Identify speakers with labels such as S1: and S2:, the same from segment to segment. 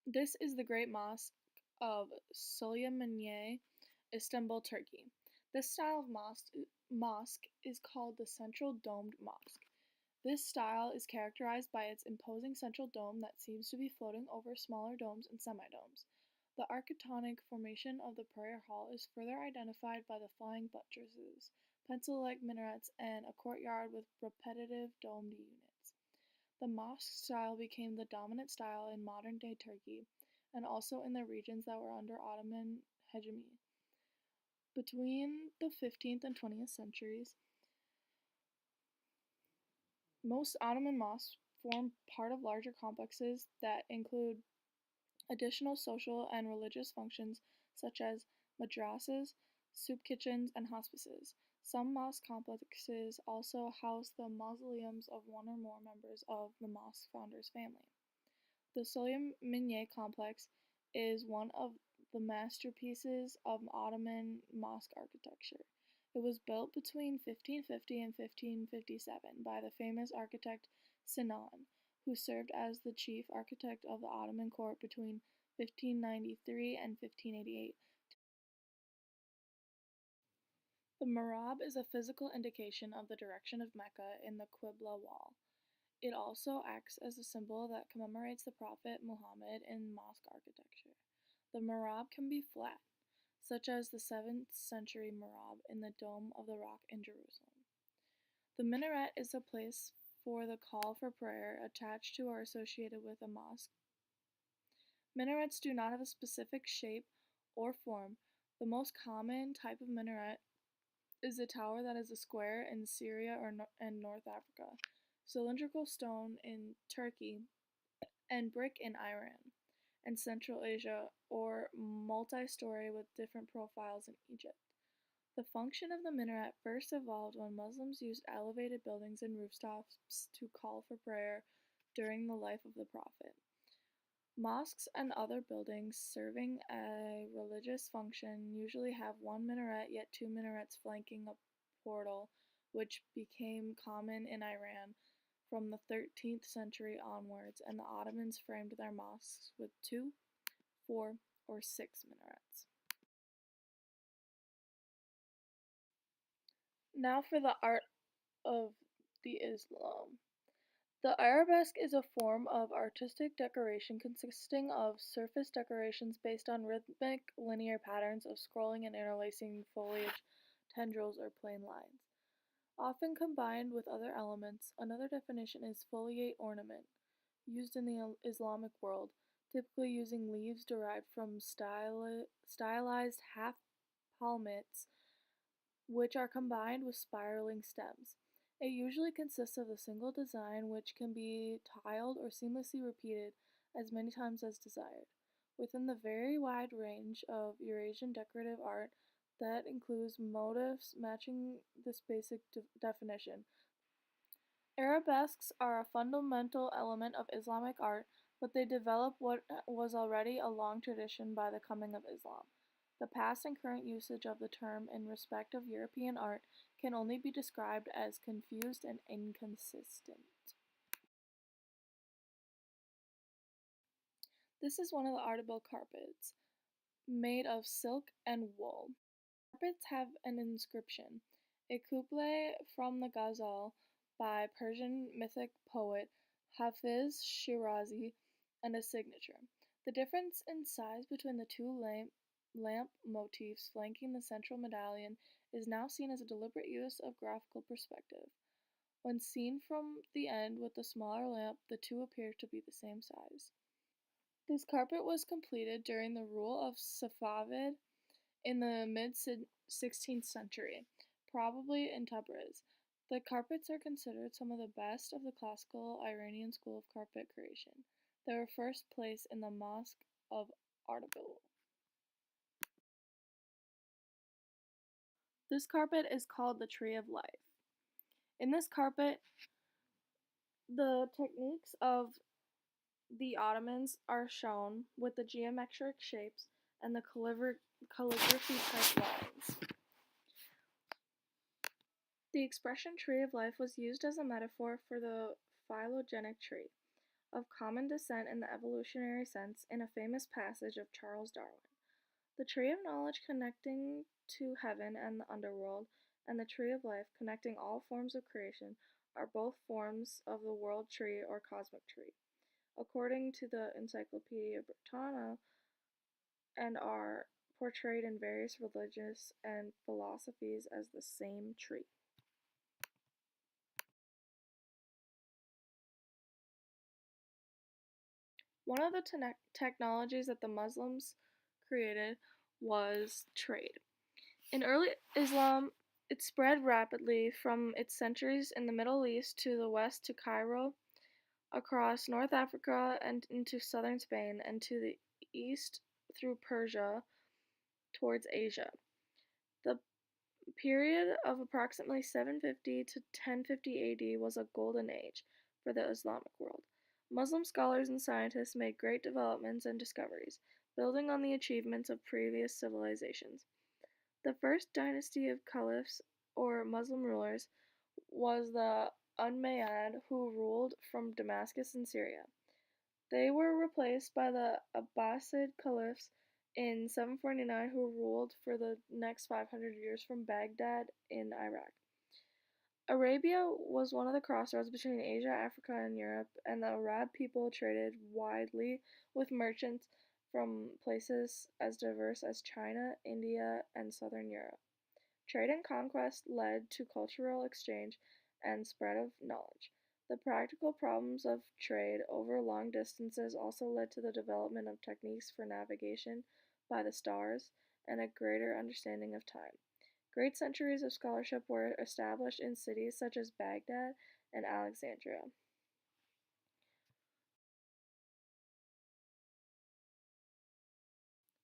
S1: This is the Great Mosque of Süleymaniyye, Istanbul, Turkey. This style of mosque is called the Central Domed Mosque. This style is characterized by its imposing central dome that seems to be floating over smaller domes and semidomes. The architectonic formation of the prayer hall is further identified by the flying buttresses, pencil-like minarets, and a courtyard with repetitive domed units. The mosque style became the dominant style in modern-day Turkey, and also in the regions that were under Ottoman hegemony. Between the 15th and 20th centuries, most Ottoman mosques formed part of larger complexes that include additional social and religious functions such as madrasas, soup kitchens, and hospices. Some mosque complexes also house the mausoleums of one or more members of the mosque founder's family. The Soleimani complex is one of the masterpieces of Ottoman mosque architecture. It was built between 1550 and 1557 by the famous architect Sinan, who served as the chief architect of the Ottoman court between 1593 and 1588. The mihrab is a physical indication of the direction of Mecca in the Qibla wall. It also acts as a symbol that commemorates the Prophet Muhammad in mosque architecture. The mihrab can be flat, such as the 7th century mihrab in the Dome of the Rock in Jerusalem. The minaret is a place for the call for prayer attached to or associated with a mosque. Minarets do not have a specific shape or form. The most common type of minaret is a tower that is a square in Syria and North Africa, cylindrical stone in Turkey, and brick in Iran and Central Asia, or multi-story with different profiles in Egypt. The function of the minaret first evolved when Muslims used elevated buildings and rooftops to call for prayer during the life of the Prophet. Mosques and other buildings serving a religious function usually have one minaret, yet two minarets flanking a portal, which became common in Iran from the 13th century onwards, and the Ottomans framed their mosques with two, four, or six minarets. Now for the art of the Islam. The arabesque is a form of artistic decoration consisting of surface decorations based on rhythmic linear patterns of scrolling and interlacing foliage, tendrils, or plain lines. Often combined with other elements, another definition is foliate ornament, used in the Islamic world, typically using leaves derived from stylized half palmates, which are combined with spiraling stems. It usually consists of a single design which can be tiled or seamlessly repeated as many times as desired. Within the very wide range of Eurasian decorative art, that includes motifs matching this basic definition. Arabesques are a fundamental element of Islamic art, but they develop what was already a long tradition by the coming of Islam. The past and current usage of the term in respect of European art can only be described as confused and inconsistent. This is one of the article carpets, made of silk and wool. Carpets have an inscription, a couplet from the ghazal by Persian mythic poet Hafiz Shirazi, and a signature. The difference in size between the two lamp motifs flanking the central medallion is now seen as a deliberate use of graphical perspective. When seen from the end with the smaller lamp, the two appear to be the same size. This carpet was completed during the rule of Safavid in the mid-16th century, probably in Tabriz. The carpets are considered some of the best of the classical Iranian school of carpet creation. They were first placed in the Mosque of Ardabil. This carpet is called the Tree of Life. In this carpet, the techniques of the Ottomans are shown with the geometric shapes and the calligraphy type lines. The expression tree of life was used as a metaphor for the phylogenetic tree, of common descent in the evolutionary sense in a famous passage of Charles Darwin. The tree of knowledge connecting to heaven and the underworld, and the tree of life connecting all forms of creation, are both forms of the world tree or cosmic tree, according to the Encyclopedia Britannica, and are portrayed in various religions and philosophies as the same tree. One of the technologies that the Muslims created was trade. In early Islam, it spread rapidly from its centuries in the Middle East to the west to Cairo, across North Africa and into southern Spain, and to the east through Persia towards Asia. The period of approximately 750 to 1050 AD was a golden age for the Islamic world. Muslim scholars and scientists made great developments and discoveries, building on the achievements of previous civilizations. The first dynasty of caliphs, or Muslim rulers, was the Umayyad, who ruled from Damascus in Syria. They were replaced by the Abbasid caliphs in 749, who ruled for the next 500 years from Baghdad in Iraq. Arabia was one of the crossroads between Asia, Africa, and Europe, and the Arab people traded widely with merchants from places as diverse as China, India, and southern Europe. Trade and conquest led to cultural exchange and spread of knowledge. The practical problems of trade over long distances also led to the development of techniques for navigation by the stars and a greater understanding of time. Great centuries of scholarship were established in cities such as Baghdad and Alexandria.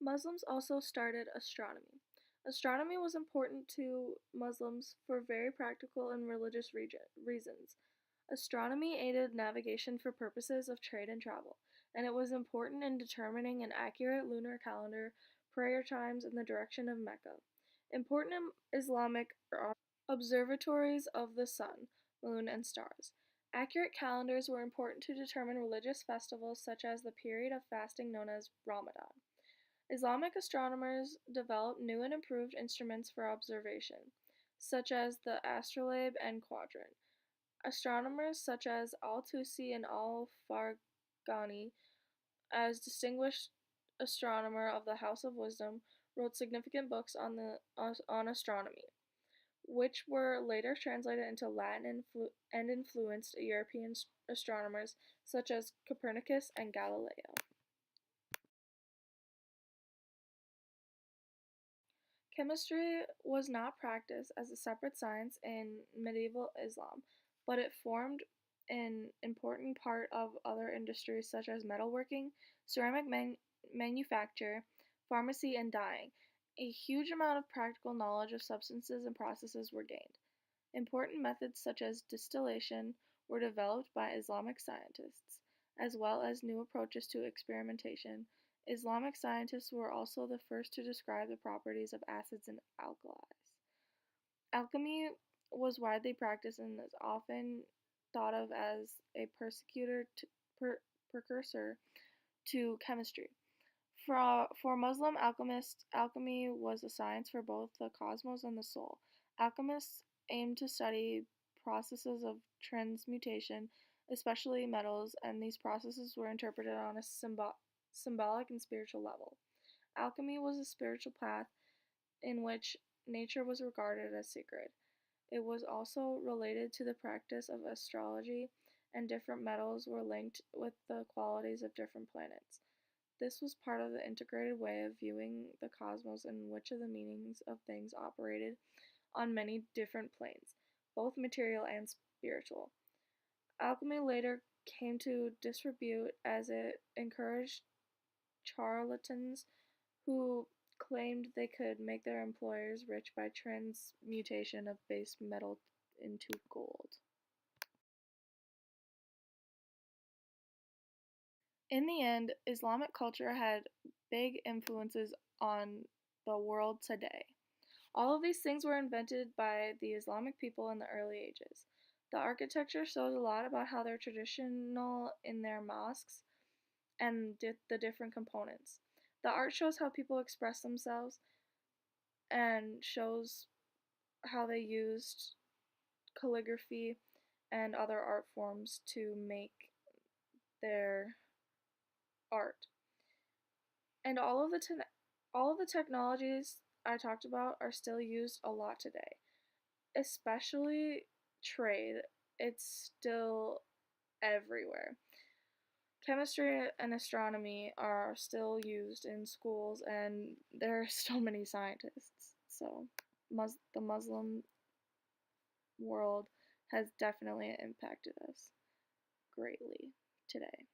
S1: Muslims also started astronomy. Astronomy was important to Muslims for very practical and religious reasons. Astronomy aided navigation for purposes of trade and travel, and it was important in determining an accurate lunar calendar, prayer times, and the direction of Mecca. Important Islamic observatories of the sun, moon, and stars. Accurate calendars were important to determine religious festivals such as the period of fasting known as Ramadan. Islamic astronomers developed new and improved instruments for observation, such as the astrolabe and quadrant. Astronomers such as Al-Tusi and Al-Farghani, as distinguished astronomer of the House of Wisdom, wrote significant books on astronomy, which were later translated into Latin and influenced European astronomers such as Copernicus and Galileo. Chemistry was not practiced as a separate science in medieval Islam, but it formed an important part of other industries such as metalworking, ceramic manufacture, pharmacy, and dyeing. A huge amount of practical knowledge of substances and processes were gained. Important methods such as distillation were developed by Islamic scientists, as well as new approaches to experimentation. Islamic scientists were also the first to describe the properties of acids and alkalis. Alchemy was widely practiced and is often thought of as a precursor to chemistry. For Muslim alchemists, alchemy was a science for both the cosmos and the soul. Alchemists aimed to study processes of transmutation, especially metals, and these processes were interpreted on a symbolic and spiritual level. Alchemy was a spiritual path in which nature was regarded as sacred. It was also related to the practice of astrology, and different metals were linked with the qualities of different planets. This was part of the integrated way of viewing the cosmos in which the meanings of things operated on many different planes, both material and spiritual. Alchemy later came to disrepute as it encouraged charlatans who claimed they could make their employers rich by transmutation of base metal into gold. In the end, Islamic culture had big influences on the world today. All of these things were invented by the Islamic people in the early ages. The architecture shows a lot about how they're traditional in their mosques and the different components. The art shows how people express themselves and shows how they used calligraphy and other art forms to make their art. And all of the technologies I talked about are still used a lot today, especially trade. It's still everywhere. Chemistry and astronomy are still used in schools, and there are still many scientists. So, the Muslim world has definitely impacted us greatly today.